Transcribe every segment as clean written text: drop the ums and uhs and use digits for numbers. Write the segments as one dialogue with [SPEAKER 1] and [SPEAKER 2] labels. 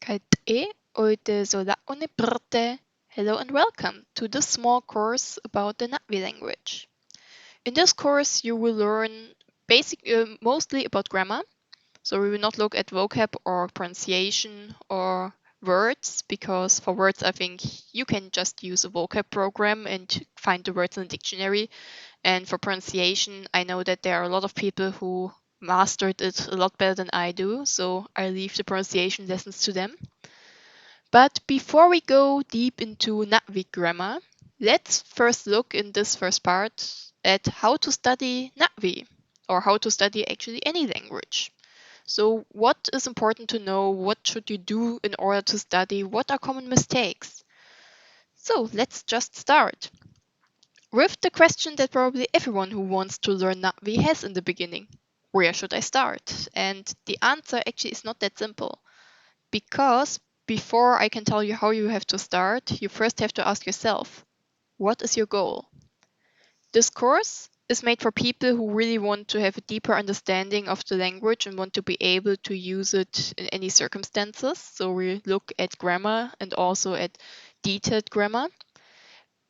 [SPEAKER 1] Kaite oite sola onibrte. Hello and welcome to this small course about the Na'vi language. In this course, you will learn mostly about grammar. So we will not look at vocab or pronunciation or words, because for words, I think you can just use a vocab program and find the words in the dictionary. And for pronunciation, I know that there are a lot of people who mastered it a lot better than I do, so I leave the pronunciation lessons to them. But before we go deep into Na'vi grammar, let's first look in this first part at how to study Na'vi, or how to study actually any language. So what is important to know? What should you do in order to study? What are common mistakes? So let's just start with the question that probably everyone who wants to learn Na'vi has in the beginning. Where should I start? And the answer actually is not that simple, because before I can tell you how you have to start, you first have to ask yourself, what is your goal? This course is made for people who really want to have a deeper understanding of the language and want to be able to use it in any circumstances. So we look at grammar and also at detailed grammar.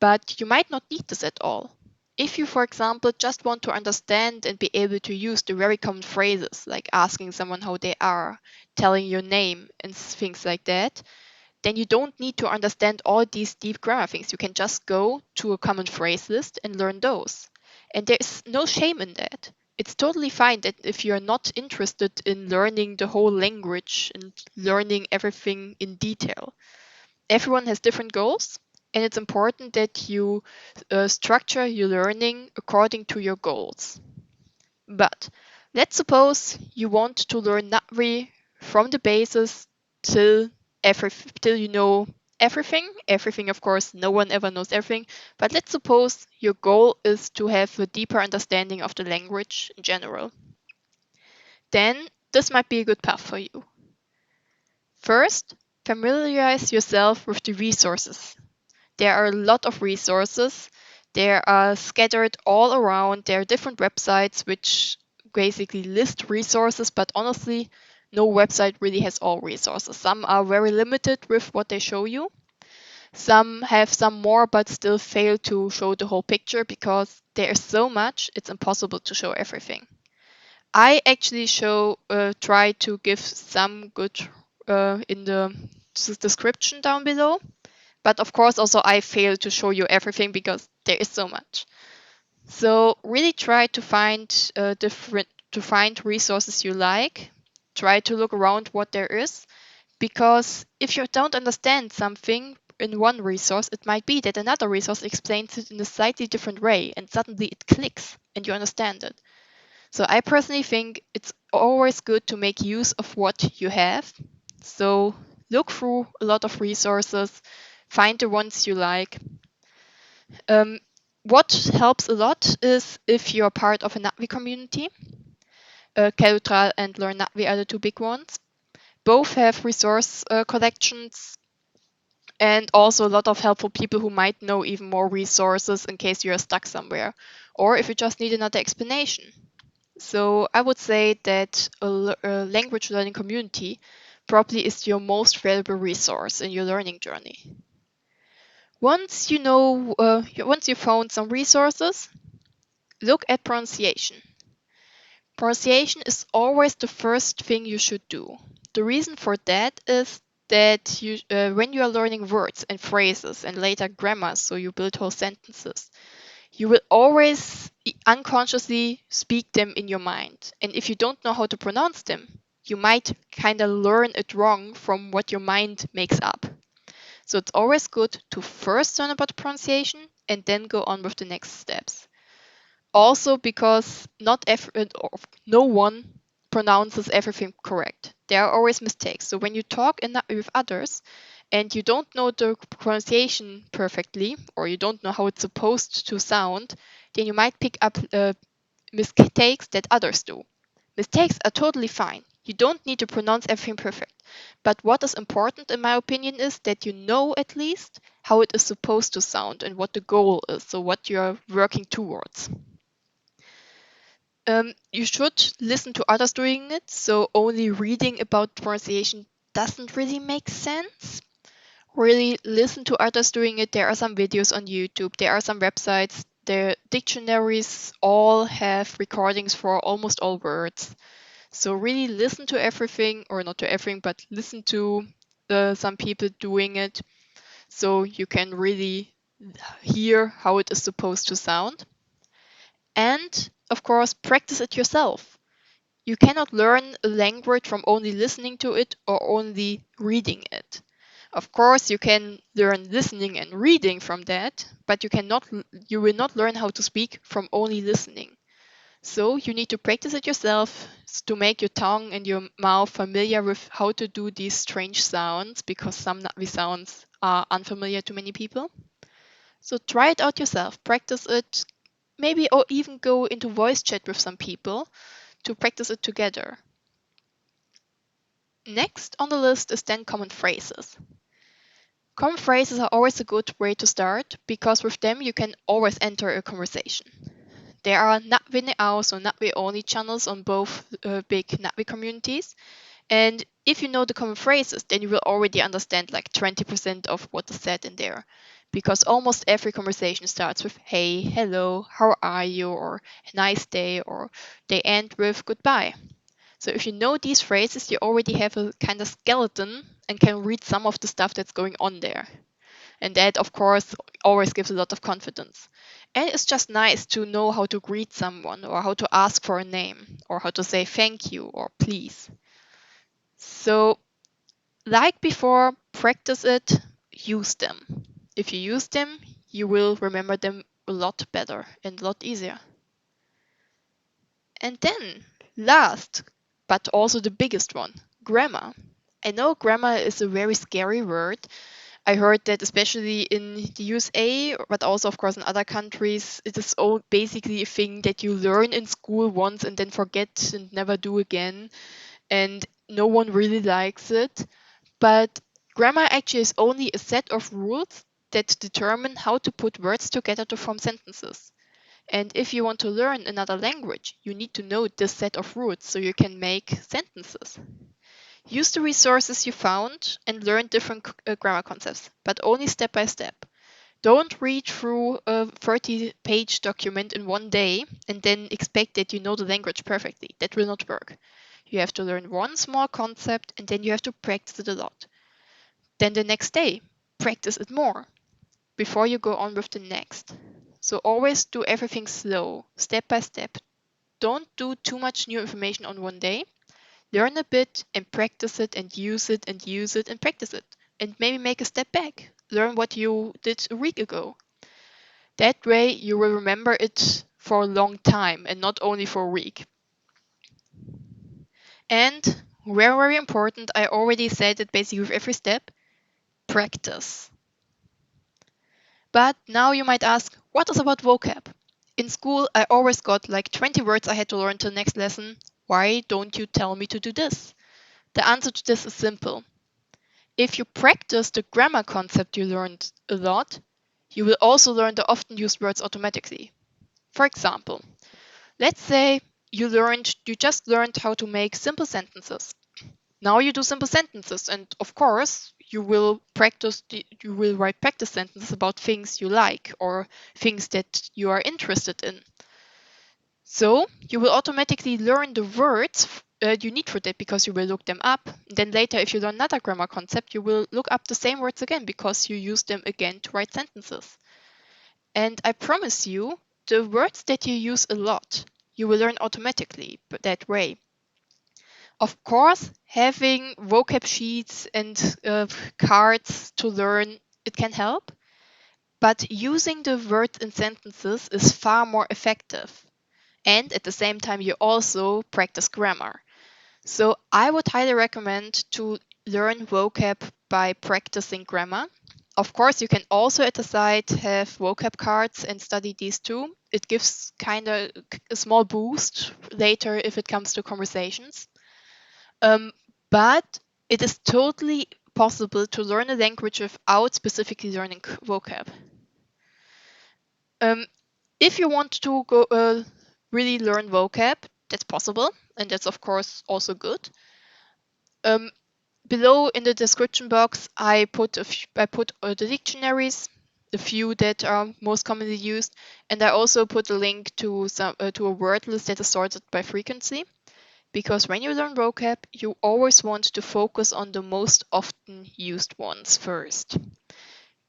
[SPEAKER 1] But you might not need this at all. If you, for example, just want to understand and be able to use the very common phrases, like asking someone how they are, telling your name, and things like that, then you don't need to understand all these deep grammar things. You can just go to a common phrase list and learn those. And there's no shame in that. It's totally fine that if you're not interested in learning the whole language and learning everything in detail. Everyone has different goals, and it's important that you structure your learning according to your goals. But let's suppose you want to learn Na'vi from the basis till you know everything. Everything, of course, no one ever knows everything. But let's suppose your goal is to have a deeper understanding of the language in general. Then this might be a good path for you. First, familiarize yourself with the resources. There are a lot of resources. They are scattered all around. There are different websites which basically list resources, but honestly, no website really has all resources. Some are very limited with what they show you. Some have some more, but still fail to show the whole picture because there is so much, it's impossible to show everything. I actually try to give some good in the description down below. But of course, also I fail to show you everything because there is so much. So really try to find resources you like. Try to look around what there is, because if you don't understand something in one resource, it might be that another resource explains it in a slightly different way, and suddenly it clicks and you understand it. So I personally think it's always good to make use of what you have. So look through a lot of resources, find the ones you like. What helps a lot is if you're part of a Na'vi community. Keltra and Learn Na'vi are the two big ones. Both have resource collections and also a lot of helpful people who might know even more resources in case you're stuck somewhere, or if you just need another explanation. So I would say that a language learning community probably is your most valuable resource in your learning journey. Once you found some resources, look at pronunciation. Pronunciation is always the first thing you should do. The reason for that is that when you are learning words and phrases and later grammar, so you build whole sentences, you will always unconsciously speak them in your mind. And if you don't know how to pronounce them, you might kind of learn it wrong from what your mind makes up. So it's always good to first learn about pronunciation and then go on with the next steps. Also because no one pronounces everything correct. There are always mistakes. So when you talk with others and you don't know the pronunciation perfectly, or you don't know how it's supposed to sound, then you might pick up mistakes that others do. Mistakes are totally fine. You don't need to pronounce everything perfect. But what is important, in my opinion, is that you know at least how it is supposed to sound and what the goal is, so what you're working towards. You should listen to others doing it, so only reading about pronunciation doesn't really make sense. Really listen to others doing it. There are some videos on YouTube, there are some websites. The dictionaries all have recordings for almost all words. So really listen to everything, or not to everything, but listen to some people doing it so you can really hear how it is supposed to sound. And of course, practice it yourself. You cannot learn a language from only listening to it or only reading it. Of course, you can learn listening and reading from that, but you will not learn how to speak from only listening. So you need to practice it yourself to make your tongue and your mouth familiar with how to do these strange sounds, because some Na'vi sounds are unfamiliar to many people. So try it out yourself, practice it, maybe or even go into voice chat with some people to practice it together. Next on the list is then common phrases. Common phrases are always a good way to start because with them you can always enter a conversation. There are Na'vi Ne'au, so Na'vi only channels on both big Na'vi communities. And if you know the common phrases, then you will already understand like 20% of what is said in there. Because almost every conversation starts with hey, hello, how are you, or nice day, or they end with goodbye. So if you know these phrases, you already have a kind of skeleton and can read some of the stuff that's going on there. And that, of course, always gives a lot of confidence. And it's just nice to know how to greet someone, or how to ask for a name, or how to say thank you or please. So, like before, practice it, use them. If you use them, you will remember them a lot better and a lot easier. And then, last, but also the biggest one, grammar. I know grammar is a very scary word. I heard that especially in the USA, but also, of course, in other countries, it is all basically a thing that you learn in school once and then forget and never do again. And no one really likes it. But grammar actually is only a set of rules that determine how to put words together to form sentences. And if you want to learn another language, you need to know this set of rules so you can make sentences. Use the resources you found and learn different grammar concepts, but only step by step. Don't read through a 30-page document in one day and then expect that you know the language perfectly. That will not work. You have to learn one small concept and then you have to practice it a lot. Then the next day, practice it more before you go on with the next. So always do everything slow, step by step. Don't do too much new information on one day. Learn a bit and practice it and use it and use it and practice it. And maybe make a step back. Learn what you did a week ago. That way you will remember it for a long time and not only for a week. And very, very important, I already said it basically with every step, practice. But now you might ask, what is about vocab? In school, I always got like 20 words I had to learn till next lesson. Why don't you tell me to do this? The answer to this is simple. If you practice the grammar concept you learned a lot, you will also learn the often used words automatically. For example, let's say you just learned how to make simple sentences. Now you do simple sentences, and of course, you will write practice sentences about things you like or things that you are interested in. So you will automatically learn the words you need for that because you will look them up. Then later, if you learn another grammar concept, you will look up the same words again because you use them again to write sentences. And I promise you, the words that you use a lot, you will learn automatically that way. Of course, having vocab sheets and cards to learn, it can help. But using the words in sentences is far more effective. And at the same time, you also practice grammar. So I would highly recommend to learn vocab by practicing grammar. Of course, you can also at the side have vocab cards and study these too. It gives kind of a small boost later if it comes to conversations. But it is totally possible to learn a language without specifically learning vocab. If you want to go really learn vocab, that's possible, and that's of course also good. below in the description box, I put the dictionaries, the few that are most commonly used, and I also put a link to a word list that is sorted by frequency. Because when you learn vocab, you always want to focus on the most often used ones first.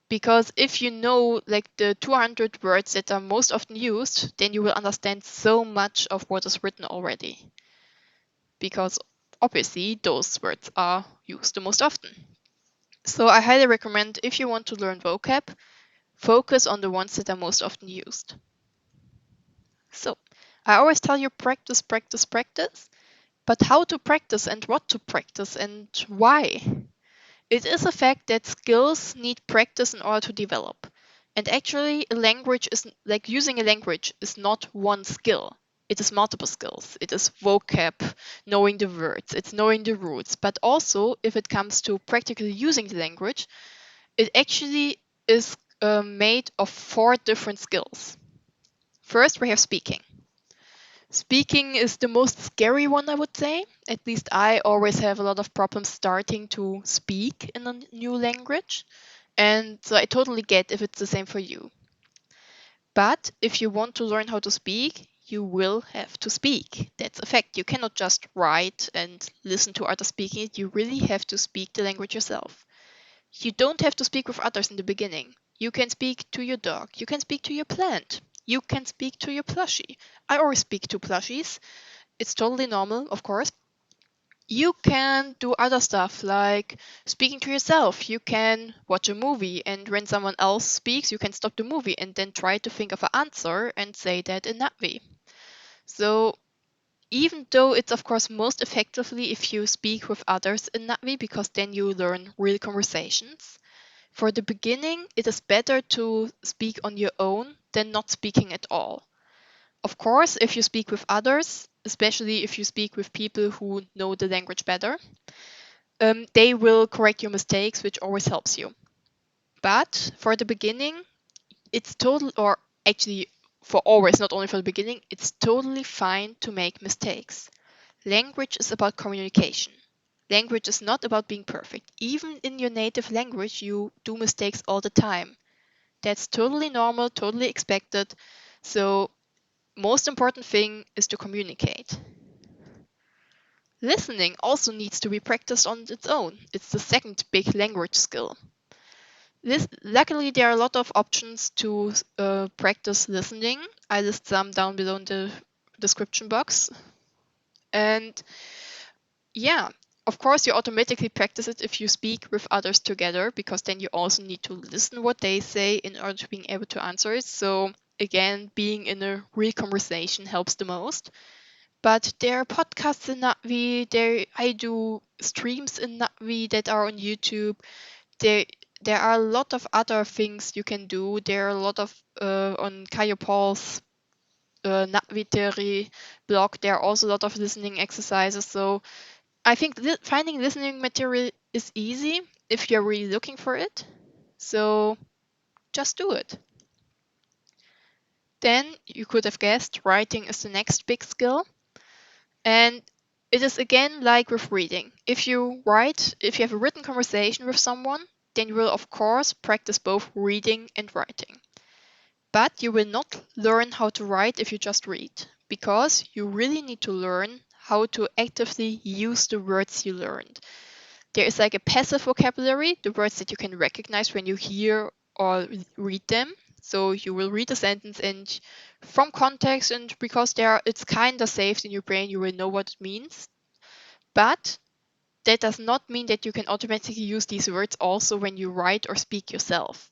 [SPEAKER 1] Because if you know like the 200 words that are most often used, then you will understand so much of what is written already. Because obviously those words are used the most often. So I highly recommend, if you want to learn vocab, focus on the ones that are most often used. So I always tell you practice, practice, practice. But how to practice and what to practice and why? It is a fact that skills need practice in order to develop. And actually, a language is like using a language is not one skill. It is multiple skills. It is vocab, knowing the words, it's knowing the roots. But also, if it comes to practically using the language, it actually is made of 4 different skills. First, we have speaking. Speaking is the most scary one, I would say. At least I always have a lot of problems starting to speak in a new language. And so I totally get if it's the same for you. But if you want to learn how to speak, you will have to speak. That's a fact. You cannot just write and listen to others speaking it. You really have to speak the language yourself. You don't have to speak with others in the beginning. You can speak to your dog. You can speak to your plant. You can speak to your plushie. I always speak to plushies. It's totally normal, of course. You can do other stuff like speaking to yourself. You can watch a movie, and when someone else speaks, you can stop the movie and then try to think of an answer and say that in that way. So, even though it's of course most effectively if you speak with others in that way, because then you learn real conversations, for the beginning, it is better to speak on your own than not speaking at all. Of course, if you speak with others, especially if you speak with people who know the language better, they will correct your mistakes, which always helps you. But for the beginning, it's total, or actually for always, not only for the beginning, it's totally fine to make mistakes. Language is about communication. Language is not about being perfect. Even in your native language, you do mistakes all the time. That's totally normal, totally expected. So, most important thing is to communicate. Listening also needs to be practiced on its own. It's the second big language skill. Luckily, there are a lot of options to practice listening. I list some down below in the description box. And yeah, of course, you automatically practice it if you speak with others together, because then you also need to listen what they say in order to being able to answer it. So again, being in a real conversation helps the most. But there are podcasts in Na'vi. I do streams in Na'vi that are on YouTube. There are a lot of other things you can do. There are a lot of on Karyu Pawl's Na'vi blog. There are also a lot of listening exercises. So I think finding listening material is easy if you're really looking for it. So just do it. Then you could have guessed writing is the next big skill. And it is again like with reading. If you have a written conversation with someone, then you will of course practice both reading and writing. But you will not learn how to write if you just read, because you really need to learn how to actively use the words you learned. There is like a passive vocabulary, the words that you can recognize when you hear or read them. So you will read a sentence, and from context and because it's kind of saved in your brain, you will know what it means. But that does not mean that you can automatically use these words also when you write or speak yourself.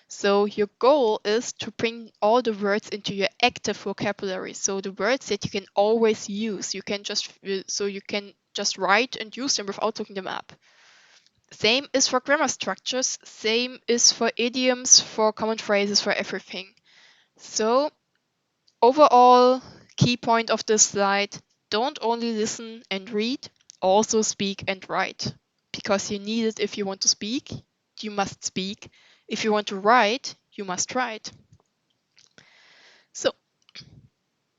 [SPEAKER 1] So your goal is to bring all the words into your active vocabulary. So the words that you can always use, you can just write and use them without looking them up. Same is for grammar structures, same is for idioms, for common phrases, for everything. So overall, key point of this slide, don't only listen and read, also speak and write. Because you need it. If you want to speak, you must speak. If you want to write, you must write. So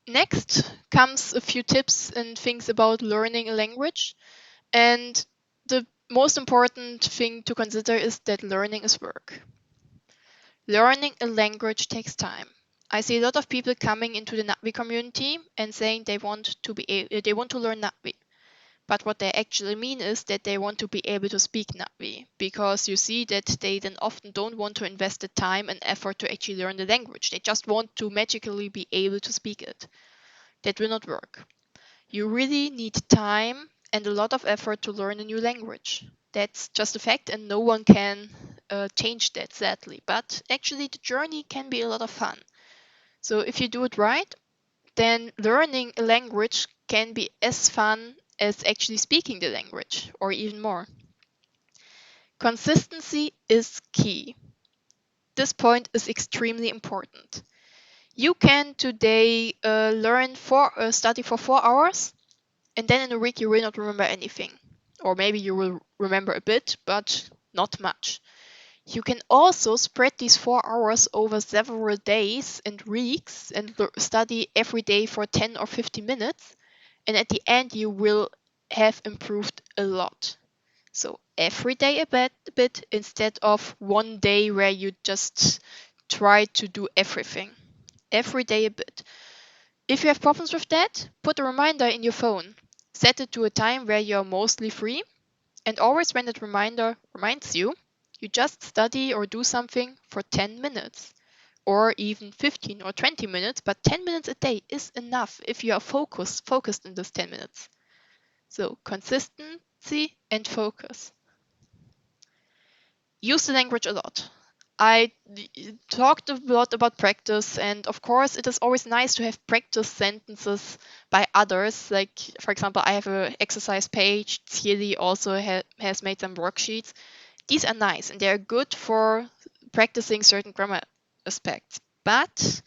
[SPEAKER 1] next comes a few tips and things about learning a language. And the most important thing to consider is that learning is work. Learning a language takes time. I see a lot of people coming into the Natvi community and saying they want to learn Natvi. But what they actually mean is that they want to be able to speak Natvi, because you see that they then often don't want to invest the time and effort to actually learn the language. They just want to magically be able to speak it. That will not work. You really need time and a lot of effort to learn a new language. That's just a fact, and no one can change that, sadly. But actually, the journey can be a lot of fun. So if you do it right, then learning a language can be as fun as actually speaking the language, or even more. Consistency is key. This point is extremely important. You can today study for 4 hours, and then in a week you will not remember anything. Or maybe you will remember a bit, but not much. You can also spread these 4 hours over several days and weeks and study every day for 10 or 15 minutes. And at the end, you will have improved a lot. So every day a bit instead of one day where you just try to do everything. Every day a bit. If you have problems with that, put a reminder in your phone. Set it to a time where you're mostly free, and always when that reminder reminds you, you just study or do something for 10 minutes, or even 15 or 20 minutes, but 10 minutes a day is enough if you are focused in those 10 minutes. So consistency and focus. Use the language a lot. I talked a lot about practice, and of course, it is always nice to have practice sentences by others. Like, for example, I have an exercise page. Tsyili also has made some worksheets. These are nice, and they are good for practicing certain grammar aspects. But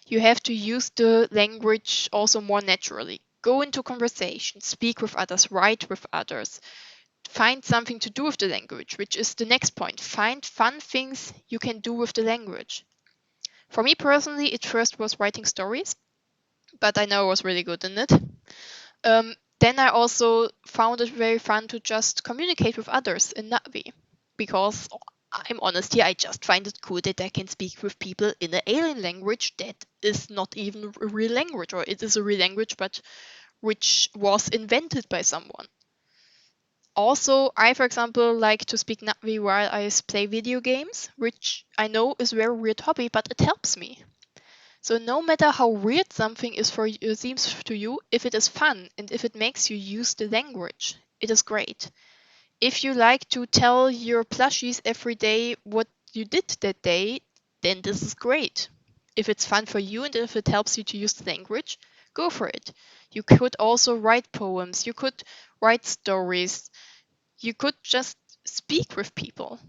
[SPEAKER 1] you have to use the language also more naturally. Go into conversation, speak with others, write with others. Find something to do with the language, which is the next point. Find fun things you can do with the language. For me personally, it first was writing stories, but I know I was really good in it. Then I also found it very fun to just communicate with others in Natvi, because I'm honest here, I just find it cool that I can speak with people in an alien language that is not even a real language, or it is a real language, but which was invented by someone. Also, I, for example, like to speak Natvi while I play video games, which I know is a very weird hobby, but it helps me. So no matter how weird something is seems to you, if it is fun and if it makes you use the language, it is great. If you like to tell your plushies every day what you did that day, then this is great. If it's fun for you and if it helps you to use the language, go for it. You could also write poems, you could write stories, you could just speak with people,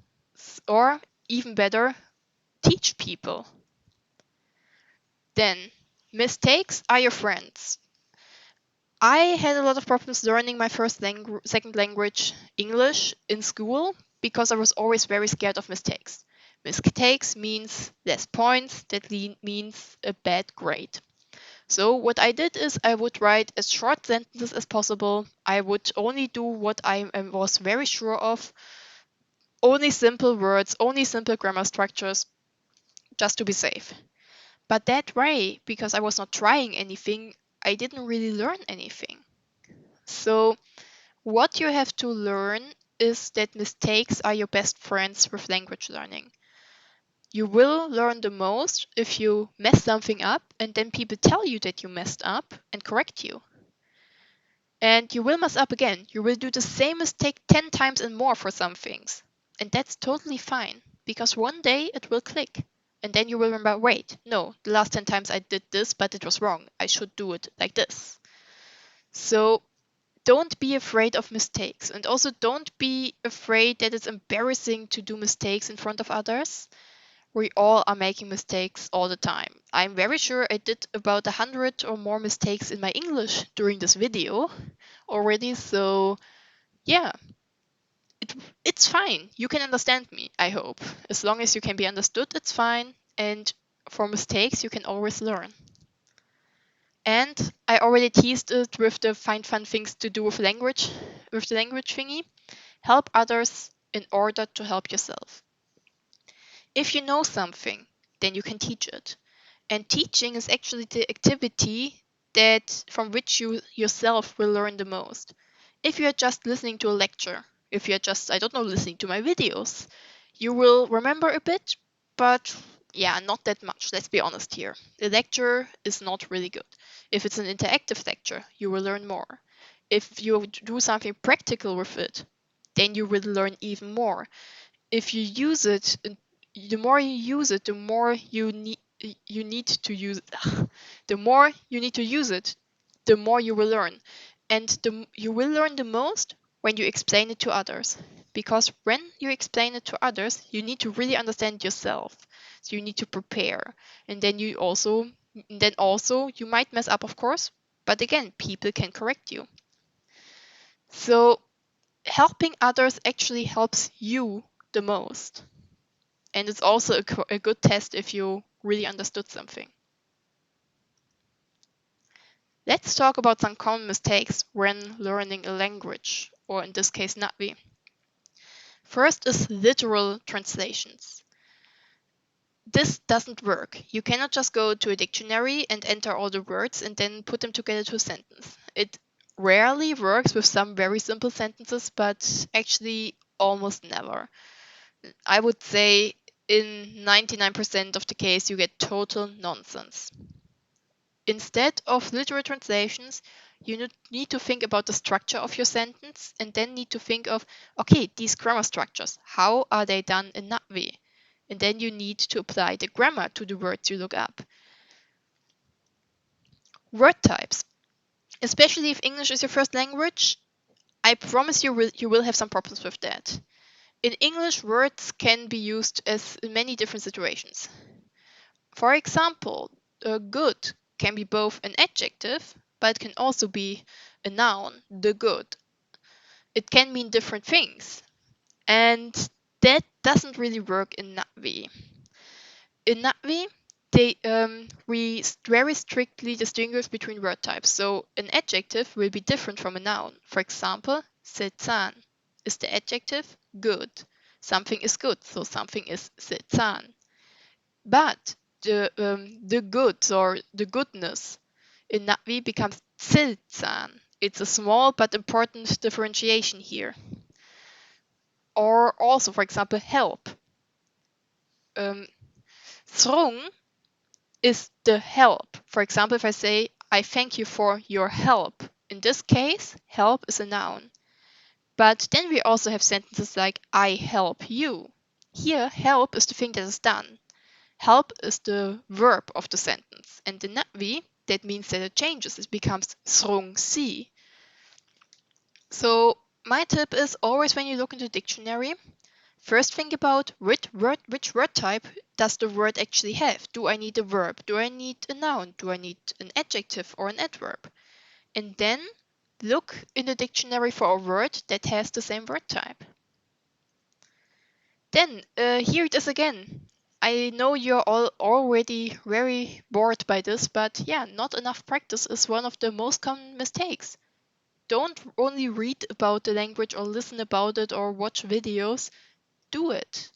[SPEAKER 1] or even better, teach people. Then, mistakes are your friends. I had a lot of problems learning my second language, English, in school because I was always very scared of mistakes. Mistakes means less points, that means a bad grade. So what I did is I would write as short sentences as possible. I would only do what I was very sure of. Only simple words, only simple grammar structures, just to be safe. But that way, because I was not trying anything, I didn't really learn anything. So what you have to learn is that mistakes are your best friends with language learning. You will learn the most if you mess something up and then people tell you that you messed up and correct you. And you will mess up again. You will do the same mistake 10 times and more for some things. And that's totally fine, because one day it will click. And then you will remember, wait, no, the last 10 times I did this, but it was wrong. I should do it like this. So don't be afraid of mistakes. And also don't be afraid that it's embarrassing to do mistakes in front of others. We all are making mistakes all the time. I'm very sure I did about 100 or more mistakes in my English during this video already. So yeah, it's fine. You can understand me, I hope. As long as you can be understood, it's fine. And for mistakes, you can always learn. And I already teased it with the find fun things to do with the language thingy. Help others in order to help yourself. If you know something, then you can teach it. And teaching is actually the activity that from which you yourself will learn the most. If you are just listening to a lecture, if you are just, I don't know, listening to my videos, you will remember a bit, but yeah, not that much. Let's be honest here. The lecture is not really good. If it's an interactive lecture, you will learn more. If you do something practical with it, then you will learn even more. If you use it, the more you use it, the more you need to use the more you need to use it, the more you will learn. And you will learn the most when you explain it to others. Because when you explain it to others, you need to really understand yourself. So you need to prepare. And then also you might mess up, of course, but again, people can correct you. So helping others actually helps you the most. And it's also a good test if you really understood something. Let's talk about some common mistakes when learning a language, or in this case, Na'vi. First is literal translations. This doesn't work. You cannot just go to a dictionary and enter all the words and then put them together to a sentence. It rarely works with some very simple sentences, but actually almost never. I would say in 99% of the case, you get total nonsense. Instead of literal translations, you need to think about the structure of your sentence and then need to think of, okay, these grammar structures, how are they done in Na'vi? And then you need to apply the grammar to the words you look up. Word types. Especially if English is your first language, I promise you will have some problems with that. In English, words can be used as in many different situations. For example, good can be both an adjective, but it can also be a noun, the good. It can mean different things. And that doesn't really work in Na'vi. In Na'vi, we very strictly distinguish between word types. So an adjective will be different from a noun. For example, setsan is the adjective good. Something is good, so something is setsan. But the good or the goodness in Na'vi becomes tsiltsan. It's a small but important differentiation here. Or also, for example, help. Srung is the help. For example, if I say, I thank you for your help. In this case, help is a noun. But then we also have sentences like, I help you. Here, help is the thing that is done. Help is the verb of the sentence. And in Na'vi, that means that it changes. It becomes srung si. So my tip is always when you look into the dictionary, first think about which word type does the word actually have. Do I need a verb? Do I need a noun? Do I need an adjective or an adverb? And then look in the dictionary for a word that has the same word type. Then here it is again. I know you're all already very bored by this, but yeah, not enough practice is one of the most common mistakes. Don't only read about the language or listen about it or watch videos. Do it.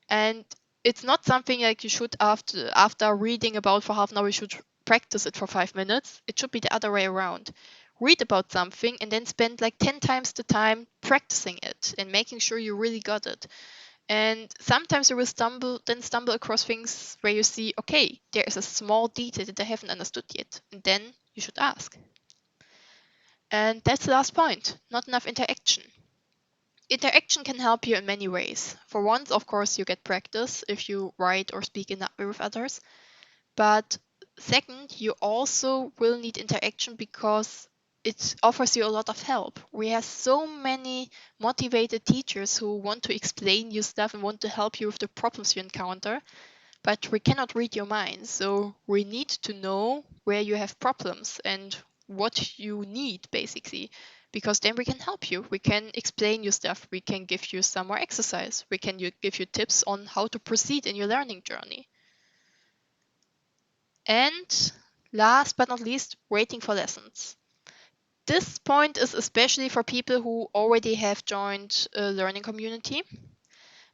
[SPEAKER 1] And it's not something like you should after reading about for half an hour, you should practice it for 5 minutes. It should be the other way around. Read about something and then spend like 10 times the time practicing it and making sure you really got it. And sometimes you will stumble across things where you see, okay, there is a small detail that I haven't understood yet. And then you should ask. And that's the last point, not enough interaction. Interaction can help you in many ways. For once, of course, you get practice if you write or speak in that way with others. But second, you also will need interaction because it offers you a lot of help. We have so many motivated teachers who want to explain you stuff and want to help you with the problems you encounter, but we cannot read your mind. So we need to know where you have problems and what you need, basically, because then we can help you. We can explain you stuff. We can give you some more exercise. We can give you tips on how to proceed in your learning journey. And last but not least, waiting for lessons. This point is especially for people who already have joined a learning community.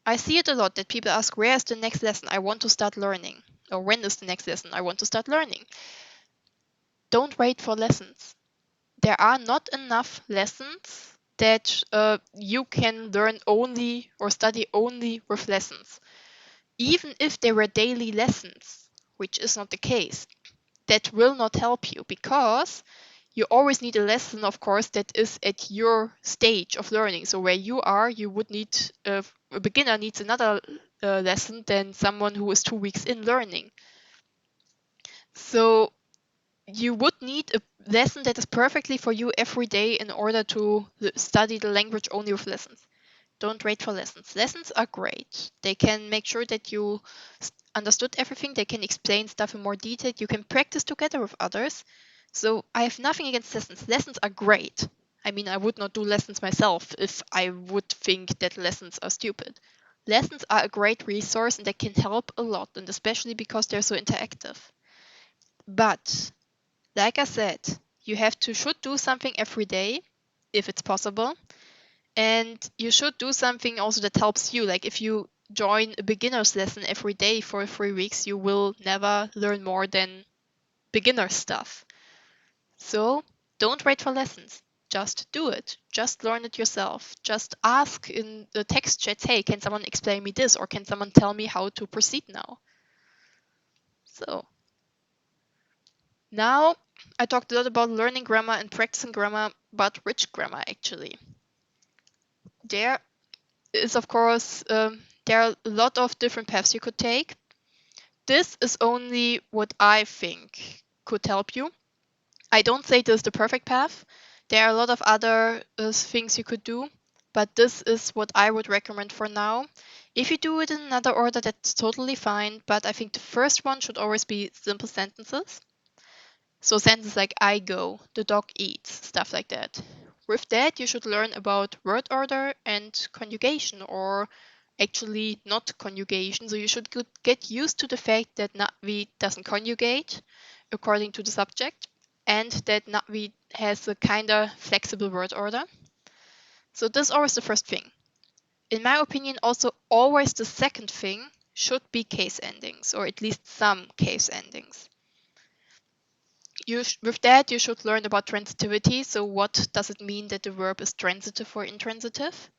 [SPEAKER 1] I see it a lot that people ask, where is the next lesson I want to start learning? Or when is the next lesson I want to start learning? Don't wait for lessons. There are not enough lessons that you can learn only or study only with lessons. Even if they were daily lessons, which is not the case, that will not help you because you always need a lesson, of course, that is at your stage of learning. So where you are, you would need a beginner needs another lesson than someone who is 2 weeks in learning. So you would need a lesson that is perfectly for you every day in order to study the language only with lessons. Don't wait for lessons. Lessons are great. They can make sure that you understood everything. They can explain stuff in more detail. You can practice together with others. So I have nothing against lessons. Lessons are great. I mean, I would not do lessons myself if I would think that lessons are stupid. Lessons are a great resource and they can help a lot, and especially because they're so interactive. But like I said, you should do something every day if it's possible. And you should do something also that helps you. Like if you join a beginner's lesson every day for 3 weeks, you will never learn more than beginner stuff. So don't wait for lessons. Just do it. Just learn it yourself. Just ask in the text chat, hey, can someone explain me this? Or can someone tell me how to proceed now? So now I talked a lot about learning grammar and practicing grammar, but which grammar actually? There is, of course, there are a lot of different paths you could take. This is only what I think could help you. I don't say this is the perfect path. There are a lot of other things you could do, but this is what I would recommend for now. If you do it in another order, that's totally fine, but I think the first one should always be simple sentences. So sentences like I go, the dog eats, stuff like that. With that, you should learn about word order and conjugation, or actually not conjugation. So you should get used to the fact that Na'vi doesn't conjugate according to the subject, and that Na'vi has a kind of flexible word order. So this is always the first thing. In my opinion, also always the second thing should be case endings, or at least some case endings. With that, you should learn about transitivity. So what does it mean that the verb is transitive or intransitive?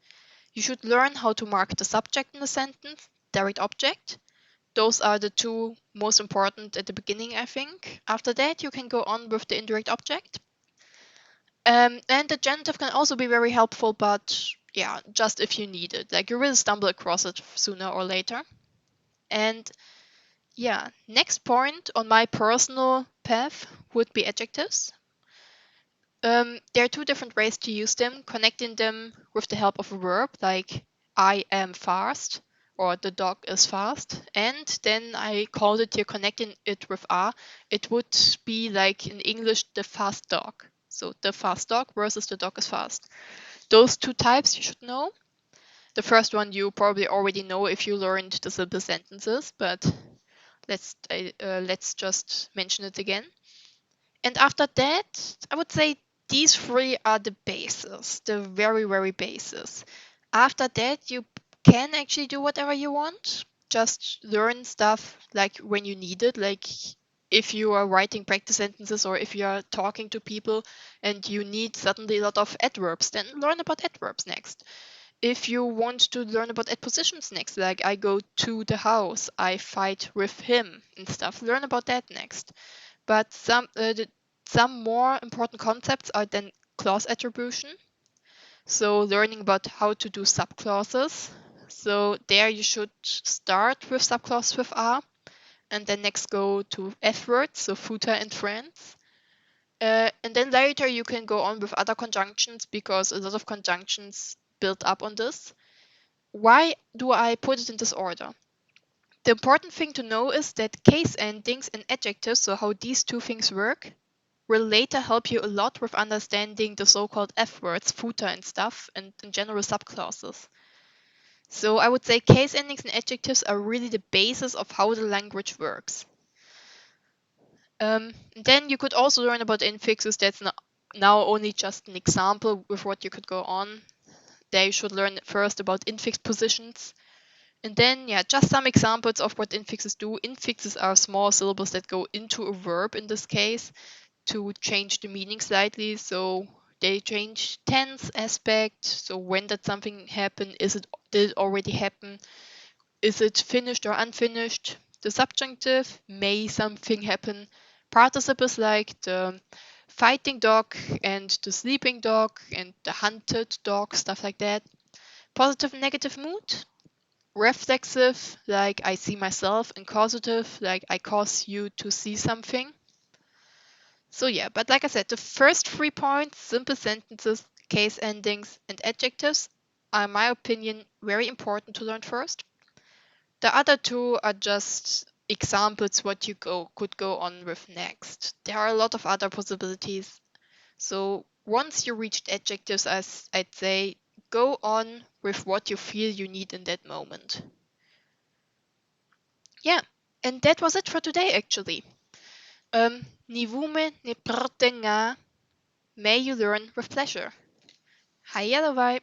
[SPEAKER 1] You should learn how to mark the subject in a sentence, direct object. Those are the two most important at the beginning, I think. After that, you can go on with the indirect object. And the genitive can also be very helpful, but yeah, just if you need it. Like you will stumble across it sooner or later. And yeah, next point on my personal path would be adjectives. There are two different ways to use them, connecting them with the help of a verb, like I am fast or the dog is fast. And then I called it here connecting it with a. It would be like in English, the fast dog. So the fast dog versus the dog is fast. Those two types you should know. The first one you probably already know if you learned the simple sentences, but let's just mention it again. And after that, I would say these three are the bases, the very, very bases. After that, you can actually do whatever you want. Just learn stuff like when you need it, like if you are writing practice sentences or if you are talking to people and you need suddenly a lot of adverbs, then learn about adverbs next. If you want to learn about adpositions next, like I go to the house, I fight with him and stuff, learn about that next. But some more important concepts are then clause attribution. So learning about how to do subclauses. So there you should start with subclause with are, and then next go to F words, so footer and friends. And then later you can go on with other conjunctions because a lot of conjunctions build up on this. Why do I put it in this order? The important thing to know is that case endings and adjectives, so how these two things work, will later help you a lot with understanding the so-called F words, footer and stuff, and in general subclauses. So I would say case endings and adjectives are really the basis of how the language works. Then you could also learn about infixes. That's now only just an example with what you could go on. They should learn first about infix positions. And then, yeah, just some examples of what infixes do. Infixes are small syllables that go into a verb in this case to change the meaning slightly. So they change tense aspect. So when did something happen? Did it already happen? Is it finished or unfinished? The subjunctive, may something happen? Participles like the fighting dog and the sleeping dog and the hunted dog, stuff like that. Positive and negative mood. Reflexive, like I see myself, and causative, like I cause you to see something. So yeah, but like I said, the first 3 points, simple sentences, case endings, and adjectives, are in my opinion very important to learn first. The other two are just examples what you could go on with next. There are a lot of other possibilities. So once you reached adjectives, as I'd say, go on with what you feel you need in that moment. Yeah, and that was it for today actually. Nivume ne prte nga, may you learn with pleasure. Hayalawai.